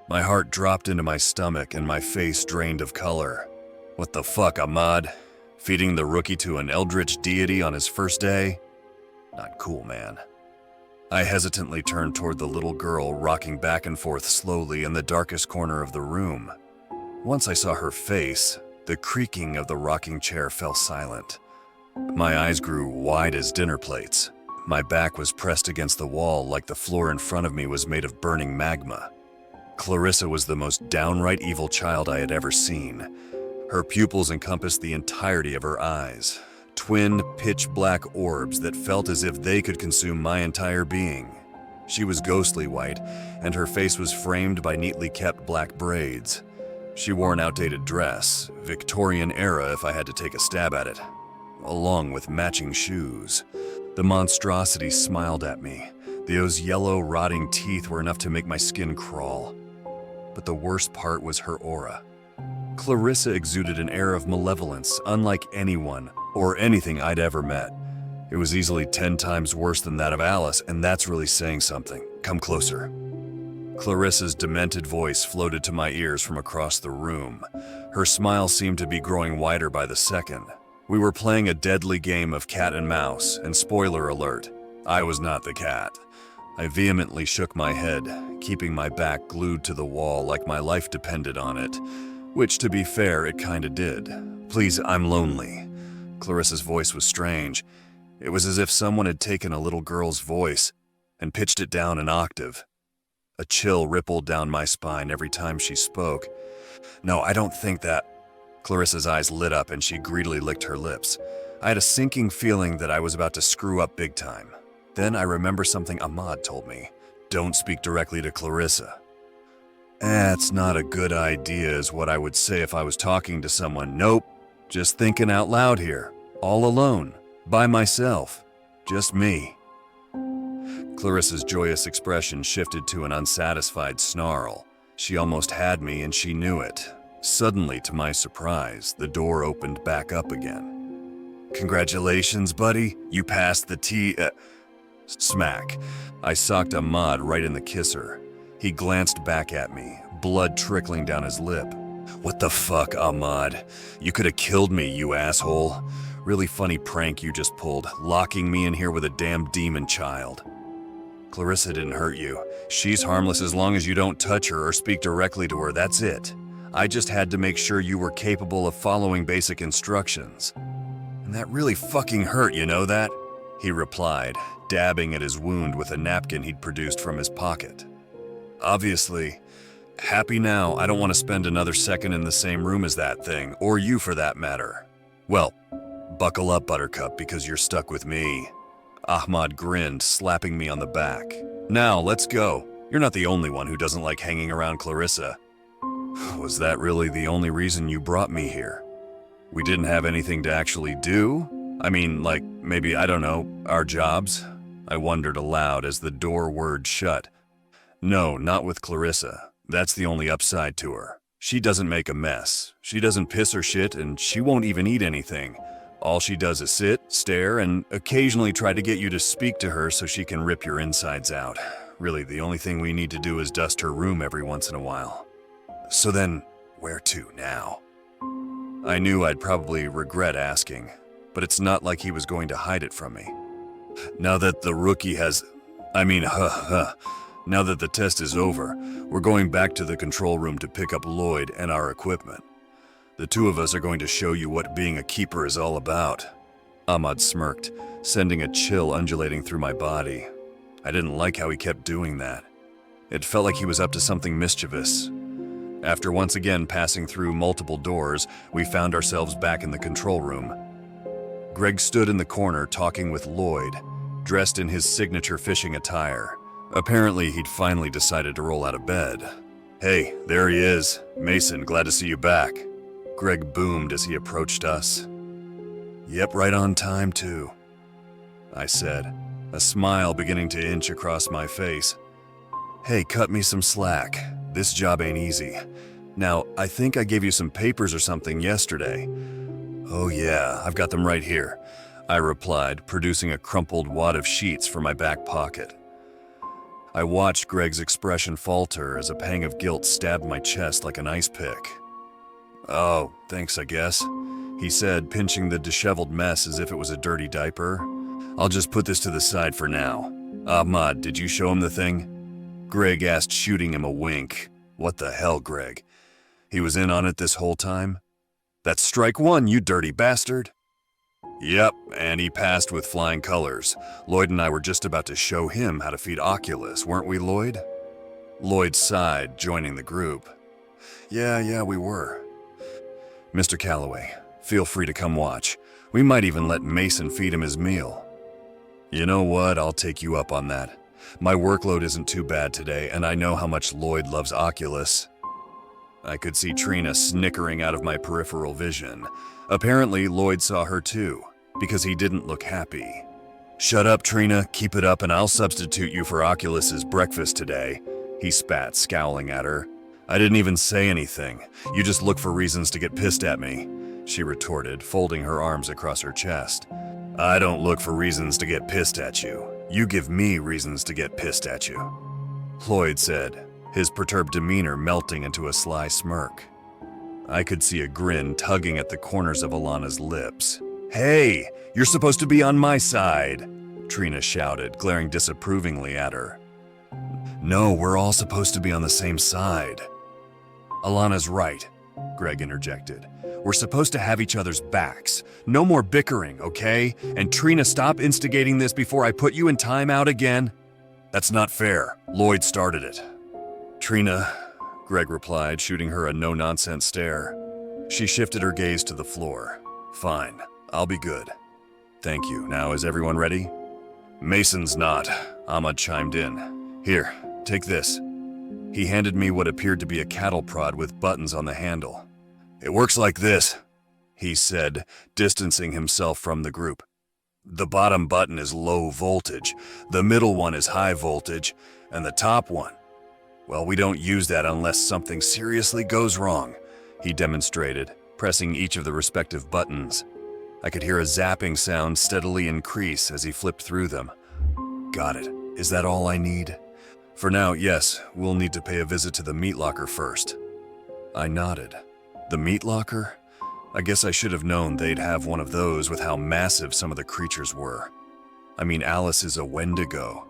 My heart dropped into my stomach and my face drained of color. What the fuck, Ahmad? Feeding the rookie to an eldritch deity on his first day? Not cool, man. I hesitantly turned toward the little girl rocking back and forth slowly in the darkest corner of the room. Once I saw her face, the creaking of the rocking chair fell silent. My eyes grew wide as dinner plates. My back was pressed against the wall like the floor in front of me was made of burning magma. Clarissa was the most downright evil child I had ever seen. Her pupils encompassed the entirety of her eyes, twin pitch-black orbs that felt as if they could consume my entire being. She was ghostly white, and her face was framed by neatly kept black braids. She wore an outdated dress, Victorian era if I had to take a stab at it, along with matching shoes. The monstrosity smiled at me. Those yellow, rotting teeth were enough to make my skin crawl. But the worst part was her aura. Clarissa exuded an air of malevolence unlike anyone or anything I'd ever met. It was easily 10 times worse than that of Alice, and that's really saying something. Come closer. Clarissa's demented voice floated to my ears from across the room. Her smile seemed to be growing wider by the second. We were playing a deadly game of cat and mouse, and spoiler alert, I was not the cat. I vehemently shook my head, keeping my back glued to the wall like my life depended on it, which, to be fair, it kinda did. Please, I'm lonely. Clarissa's voice was strange. It was as if someone had taken a little girl's voice and pitched it down an octave. A chill rippled down my spine every time she spoke. No, I don't think that. Clarissa's eyes lit up and she greedily licked her lips. I had a sinking feeling that I was about to screw up big time. Then I remember something Ahmad told me. Don't speak directly to Clarissa. That's not a good idea is what I would say if I was talking to someone. Nope, just thinking out loud here. All alone, by myself, just me. Clarissa's joyous expression shifted to an unsatisfied snarl. She almost had me and she knew it. Suddenly, to my surprise, the door opened back up again. Congratulations, buddy. You passed the Smack. I socked Ahmad right in the kisser. He glanced back at me, blood trickling down his lip. What the fuck, Ahmad? You could have killed me, you asshole. Really funny prank you just pulled, locking me in here with a damn demon child. Clarissa didn't hurt you. She's harmless as long as you don't touch her or speak directly to her, that's it. I just had to make sure you were capable of following basic instructions. And that really fucking hurt, you know that? He replied, dabbing at his wound with a napkin he'd produced from his pocket. Obviously, happy now, I don't want to spend another second in the same room as that thing, or you for that matter. Well, buckle up, Buttercup, because you're stuck with me. Ahmad grinned, slapping me on the back. Now, let's go. You're not the only one who doesn't like hanging around Clarissa. Was that really the only reason you brought me here? We didn't have anything to actually do? I mean, like, maybe, I don't know, our jobs? I wondered aloud as the door whirred shut. No, not with Clarissa. That's the only upside to her. She doesn't make a mess. She doesn't piss or shit, and she won't even eat anything. All she does is sit, stare, and occasionally try to get you to speak to her so she can rip your insides out. Really, the only thing we need to do is dust her room every once in a while. So then, where to now? I knew I'd probably regret asking, but it's not like he was going to hide it from me. Now that the rookie has... Now that the test is over, we're going back to the control room to pick up Lloyd and our equipment. The two of us are going to show you what being a keeper is all about. Ahmad smirked, sending a chill undulating through my body. I didn't like how he kept doing that. It felt like he was up to something mischievous. After once again passing through multiple doors, we found ourselves back in the control room. Greg stood in the corner talking with Lloyd, dressed in his signature fishing attire. Apparently, he'd finally decided to roll out of bed. Hey, there he is. Mason, glad to see you back. Greg boomed as he approached us. Yep, right on time, too, I said, a smile beginning to inch across my face. Hey, cut me some slack. This job ain't easy. Now, I think I gave you some papers or something yesterday. Oh yeah, I've got them right here, I replied, producing a crumpled wad of sheets from my back pocket. I watched Greg's expression falter as a pang of guilt stabbed my chest like an ice pick. "Oh, thanks, I guess," he said, pinching the disheveled mess as if it was a dirty diaper. "I'll just put this to the side for now. Ahmad, did you show him the thing?" Greg asked, shooting him a wink. "What the hell, Greg? He was in on it this whole time?" "That's strike one, you dirty bastard." "Yep, and he passed with flying colors. Lloyd and I were just about to show him how to feed Oculus, weren't we, Lloyd?" Lloyd sighed, joining the group. Yeah, we were." "Mr. Calloway, feel free to come watch. We might even let Mason feed him his meal." "You know what, I'll take you up on that. My workload isn't too bad today, and I know how much Lloyd loves Oculus." I could see Trina snickering out of my peripheral vision. Apparently, Lloyd saw her too, because he didn't look happy. "Shut up, Trina, keep it up and I'll substitute you for Oculus's breakfast today," he spat, scowling at her. "I didn't even say anything. You just look for reasons to get pissed at me," she retorted, folding her arms across her chest. "I don't look for reasons to get pissed at you. You give me reasons to get pissed at you," Lloyd said, his perturbed demeanor melting into a sly smirk. I could see a grin tugging at the corners of Alana's lips. "Hey, you're supposed to be on my side," Trina shouted, glaring disapprovingly at her. "No, we're all supposed to be on the same side." "Alana's right," Greg interjected. "We're supposed to have each other's backs. No more bickering, okay? And Trina, stop instigating this before I put you in timeout again." "That's not fair. Lloyd started it." "Trina," Greg replied, shooting her a no-nonsense stare. She shifted her gaze to the floor. "Fine, I'll be good." "Thank you. Now, is everyone ready?" "Mason's not," Ahmad chimed in. "Here, take this." He handed me what appeared to be a cattle prod with buttons on the handle. "It works like this," he said, distancing himself from the group. "The bottom button is low voltage, the middle one is high voltage, and the top one, well, we don't use that unless something seriously goes wrong," he demonstrated, pressing each of the respective buttons. I could hear a zapping sound steadily increase as he flipped through them. "Got it. Is that all I need?" "For now, yes. We'll need to pay a visit to the meat locker first." I nodded. The meat locker? I guess I should have known they'd have one of those with how massive some of the creatures were. I mean, Alice is a Wendigo.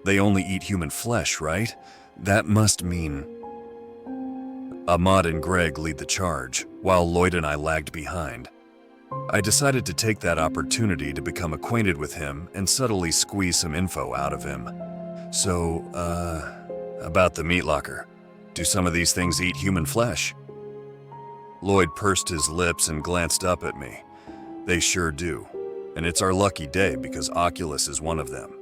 They only eat human flesh, right? That must mean... Ahmad and Greg lead the charge, while Lloyd and I lagged behind. I decided to take that opportunity to become acquainted with him and subtly squeeze some info out of him. "So, about the meat locker. Do some of these things eat human flesh?" Lloyd pursed his lips and glanced up at me. "They sure do. And it's our lucky day because Oculus is one of them."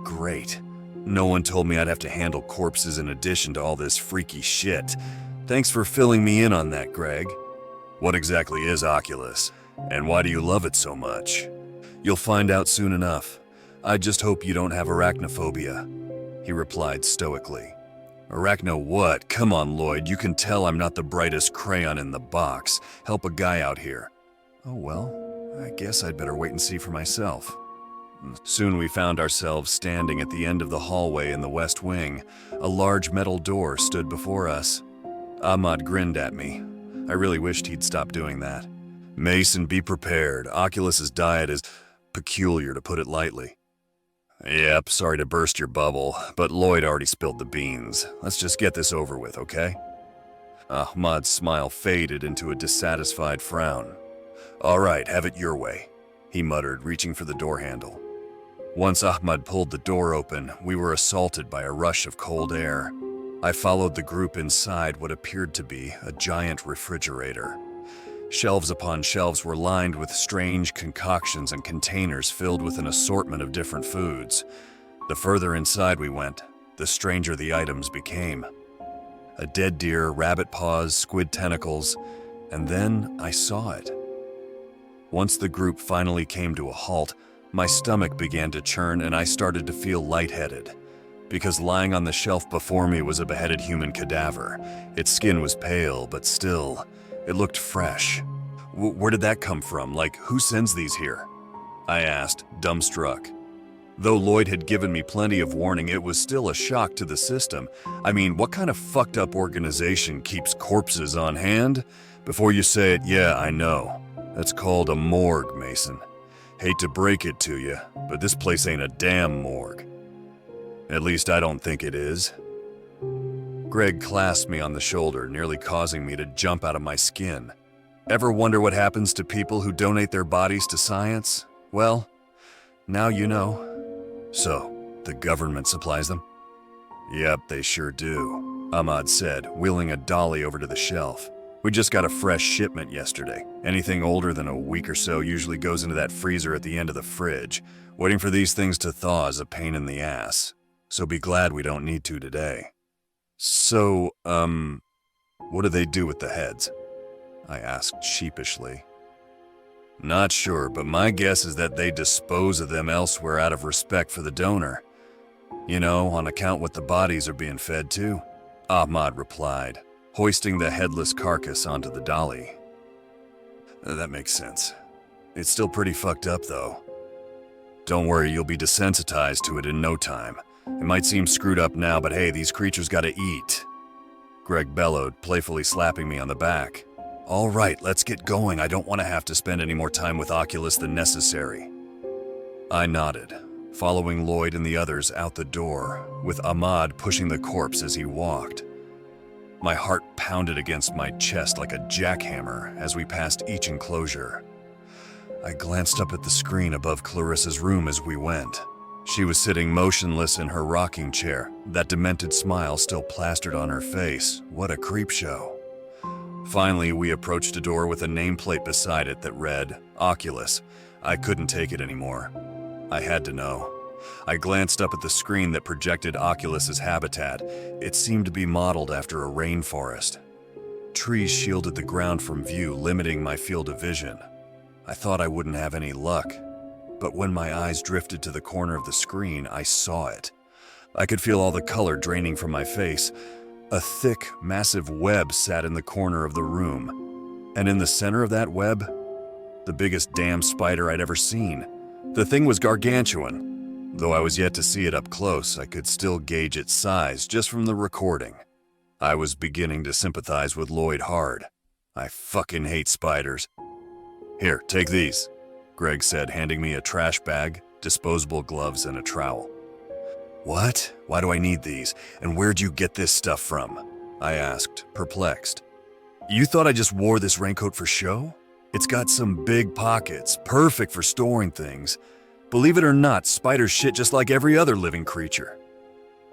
Great. No one told me I'd have to handle corpses in addition to all this freaky shit. Thanks for filling me in on that, Greg. What exactly is Oculus? And why do you love it so much? You'll find out soon enough. I just hope you don't have arachnophobia, he replied stoically. Arachno what? Come on, Lloyd, you can tell I'm not the brightest crayon in the box. Help a guy out here. Oh well, I guess I'd better wait and see for myself. Soon we found ourselves standing at the end of the hallway in the west wing. A large metal door stood before us. Ahmad grinned at me. I really wished he'd stop doing that. Mason, be prepared. Oculus's diet is peculiar, to put it lightly. Yep, sorry to burst your bubble, but Lloyd already spilled the beans. Let's just get this over with, okay? Ahmad's smile faded into a dissatisfied frown. All right, have it your way, he muttered, reaching for the door handle. Once Ahmad pulled the door open, we were assaulted by a rush of cold air. I followed the group inside what appeared to be a giant refrigerator. Shelves upon shelves were lined with strange concoctions and containers filled with an assortment of different foods. The further inside we went, the stranger the items became. A dead deer, rabbit paws, squid tentacles, and then I saw it. Once the group finally came to a halt, my stomach began to churn and I started to feel lightheaded. Because lying on the shelf before me was a beheaded human cadaver. Its skin was pale, but still, it looked fresh. Where did that come from? Like, who sends these here? I asked, dumbstruck. Though Lloyd had given me plenty of warning, it was still a shock to the system. I mean, what kind of fucked up organization keeps corpses on hand? Before you say it, yeah, I know. That's called a morgue, Mason. Hate to break it to you, but this place ain't a damn morgue. At least I don't think it is. Greg clasped me on the shoulder, nearly causing me to jump out of my skin. Ever wonder what happens to people who donate their bodies to science? Well, now you know. So, the government supplies them? Yep, they sure do, Ahmad said, wheeling a dolly over to the shelf. We just got a fresh shipment yesterday. Anything older than a week or so usually goes into that freezer at the end of the fridge. Waiting for these things to thaw is a pain in the ass. So be glad we don't need to today. So, what do they do with the heads? I asked sheepishly. Not sure, but my guess is that they dispose of them elsewhere out of respect for the donor. You know, on account what the bodies are being fed to, Ahmad replied, hoisting the headless carcass onto the dolly. That makes sense. It's still pretty fucked up, though. Don't worry, you'll be desensitized to it in no time. It might seem screwed up now, but hey, these creatures gotta eat. Greg bellowed, playfully slapping me on the back. All right, let's get going. I don't want to have to spend any more time with Oculus than necessary. I nodded, following Lloyd and the others out the door, with Ahmad pushing the corpse as he walked. My heart pounded against my chest like a jackhammer as we passed each enclosure. I glanced up at the screen above Clarissa's room as we went. She was sitting motionless in her rocking chair, that demented smile still plastered on her face. What a creep show. Finally, we approached a door with a nameplate beside it that read, Oculus. I couldn't take it anymore. I had to know. I glanced up at the screen that projected Oculus's habitat. It seemed to be modeled after a rainforest. Trees shielded the ground from view, limiting my field of vision. I thought I wouldn't have any luck, but when my eyes drifted to the corner of the screen, I saw it. I could feel all the color draining from my face. A thick, massive web sat in the corner of the room, and in the center of that web, the biggest damn spider I'd ever seen. The thing was gargantuan. Though I was yet to see it up close, I could still gauge its size just from the recording. I was beginning to sympathize with Lloyd hard. I fucking hate spiders. Here, take these, Greg said, handing me a trash bag, disposable gloves, and a trowel. What? Why do I need these? And where'd you get this stuff from? I asked, perplexed. You thought I just wore this raincoat for show? It's got some big pockets, perfect for storing things. Believe it or not, spiders shit just like every other living creature.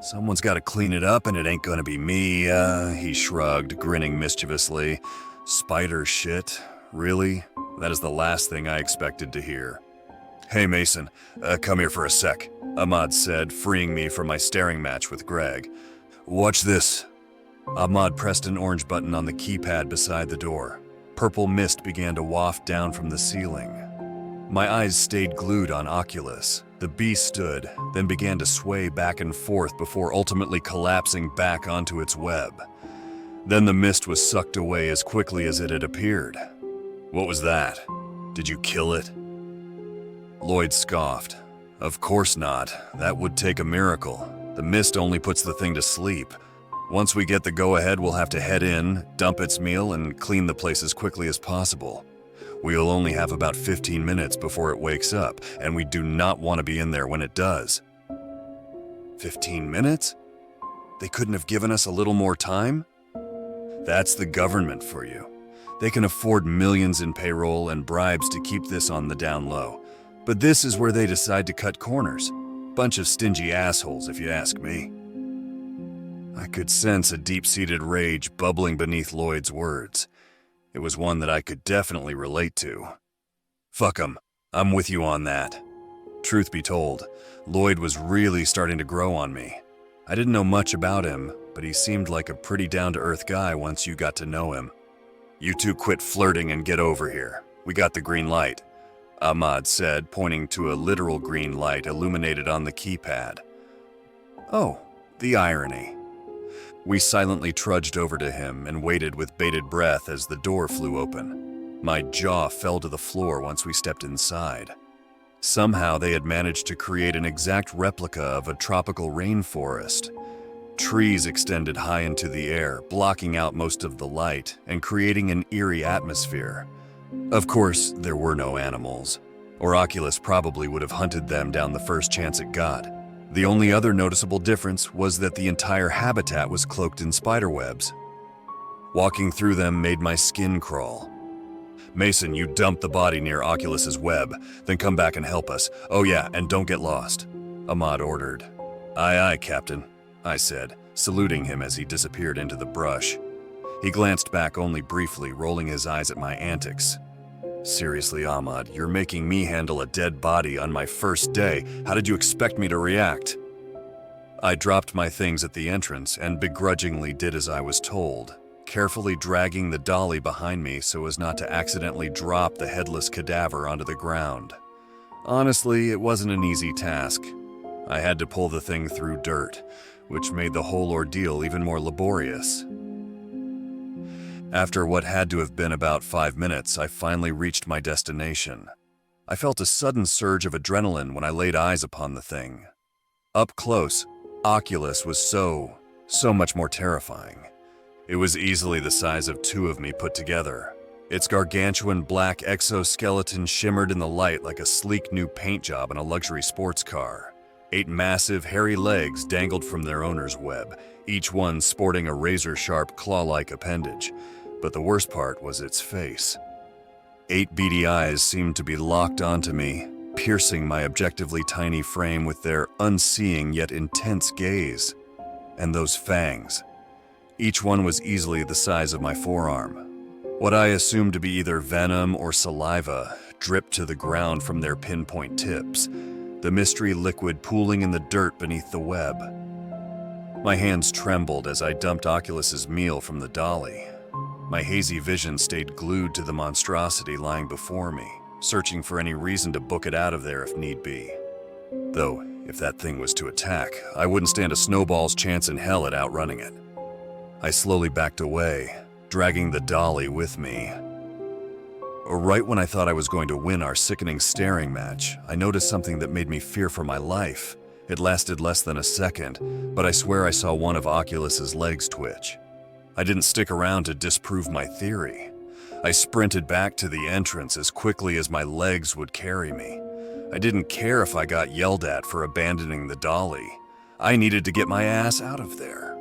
Someone's got to clean it up, and it ain't gonna be me, he shrugged, grinning mischievously. Spider shit? Really? That is the last thing I expected to hear. Hey Mason, come here for a sec, Ahmad said, freeing me from my staring match with Greg. Watch this. Ahmad pressed an orange button on the keypad beside the door. Purple mist began to waft down from the ceiling. My eyes stayed glued on Oculus. The beast stood, then began to sway back and forth before ultimately collapsing back onto its web. Then the mist was sucked away as quickly as it had appeared. What was that? Did you kill it? Lloyd scoffed. Of course not. That would take a miracle. The mist only puts the thing to sleep. Once we get the go-ahead, we'll have to head in, dump its meal, and clean the place as quickly as possible. We'll only have about 15 minutes before it wakes up, and we do not want to be in there when it does. 15 minutes? They couldn't have given us a little more time? That's the government for you. They can afford millions in payroll and bribes to keep this on the down low. But this is where they decide to cut corners. Bunch of stingy assholes, if you ask me. I could sense a deep-seated rage bubbling beneath Lloyd's words. It was one that I could definitely relate to. Fuck 'em. I'm with you on that. Truth be told, Lloyd was really starting to grow on me. I didn't know much about him, but he seemed like a pretty down-to-earth guy once you got to know him. You two quit flirting and get over here. We got the green light, Ahmad said, pointing to a literal green light illuminated on the keypad. Oh, the irony. We silently trudged over to him and waited with bated breath as the door flew open. My jaw fell to the floor once we stepped inside. Somehow they had managed to create an exact replica of a tropical rainforest. Trees extended high into the air, blocking out most of the light and creating an eerie atmosphere. Of course, there were no animals, or Oculus probably would have hunted them down the first chance it got. The only other noticeable difference was that the entire habitat was cloaked in spiderwebs. Walking through them made my skin crawl. "Mason, you dump the body near Oculus's web, then come back and help us. Oh yeah, and don't get lost," Ahmad ordered. "Aye aye, Captain," I said, saluting him as he disappeared into the brush. He glanced back only briefly, rolling his eyes at my antics. "Seriously, Ahmad, you're making me handle a dead body on my first day. How did you expect me to react?" I dropped my things at the entrance and begrudgingly did as I was told, carefully dragging the dolly behind me so as not to accidentally drop the headless cadaver onto the ground. Honestly, it wasn't an easy task. I had to pull the thing through dirt, which made the whole ordeal even more laborious. After what had to have been about 5 minutes, I finally reached my destination. I felt a sudden surge of adrenaline when I laid eyes upon the thing. Up close, Oculus was so much more terrifying. It was easily the size of two of me put together. Its gargantuan black exoskeleton shimmered in the light like a sleek new paint job on a luxury sports car. 8 massive, hairy legs dangled from their owner's web, each one sporting a razor-sharp claw-like appendage. But the worst part was its face. 8 beady eyes seemed to be locked onto me, piercing my objectively tiny frame with their unseeing yet intense gaze. And those fangs. Each one was easily the size of my forearm. What I assumed to be either venom or saliva dripped to the ground from their pinpoint tips, the mystery liquid pooling in the dirt beneath the web. My hands trembled as I dumped Oculus's meal from the dolly. My hazy vision stayed glued to the monstrosity lying before me, searching for any reason to book it out of there if need be. Though, if that thing was to attack, I wouldn't stand a snowball's chance in hell at outrunning it. I slowly backed away, dragging the dolly with me. Right when I thought I was going to win our sickening staring match, I noticed something that made me fear for my life. It lasted less than a second, but I swear I saw one of Oculus's legs twitch. I didn't stick around to disprove my theory. I sprinted back to the entrance as quickly as my legs would carry me. I didn't care if I got yelled at for abandoning the dolly. I needed to get my ass out of there.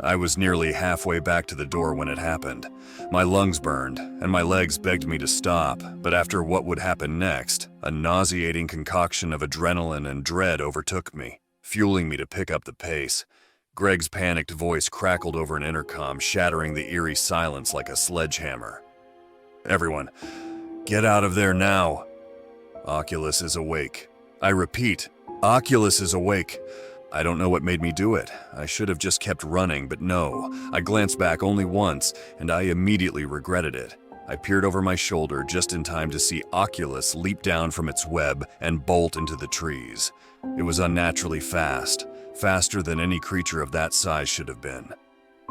I was nearly halfway back to the door when it happened. My lungs burned, and my legs begged me to stop, but after what would happen next, a nauseating concoction of adrenaline and dread overtook me, fueling me to pick up the pace. Greg's panicked voice crackled over an intercom, shattering the eerie silence like a sledgehammer. "Everyone, get out of there now. Oculus is awake. I repeat, Oculus is awake." I don't know what made me do it. I should have just kept running, but no. I glanced back only once, and I immediately regretted it. I peered over my shoulder just in time to see Oculus leap down from its web and bolt into the trees. It was unnaturally fast, faster than any creature of that size should have been.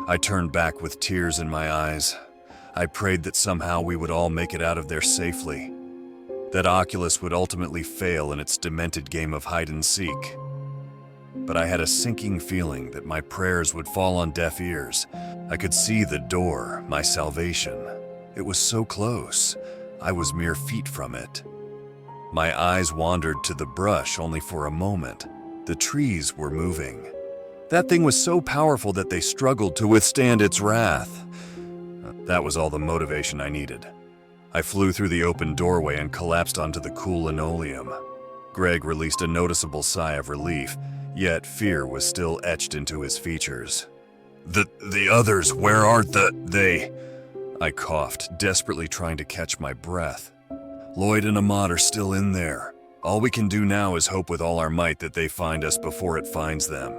I turned back with tears in my eyes. I prayed that somehow we would all make it out of there safely. That Oculus would ultimately fail in its demented game of hide and seek. But I had a sinking feeling that my prayers would fall on deaf ears. I could see the door, my salvation. It was so close. I was mere feet from it. My eyes wandered to the brush only for a moment. The trees were moving. That thing was so powerful that they struggled to withstand its wrath. That was all the motivation I needed. I flew through the open doorway and collapsed onto the cool linoleum. Greg released a noticeable sigh of relief, yet fear was still etched into his features. The others, where are they? I coughed, desperately trying to catch my breath. Lloyd and Ahmad are still in there. All we can do now is hope with all our might that they find us before it finds them.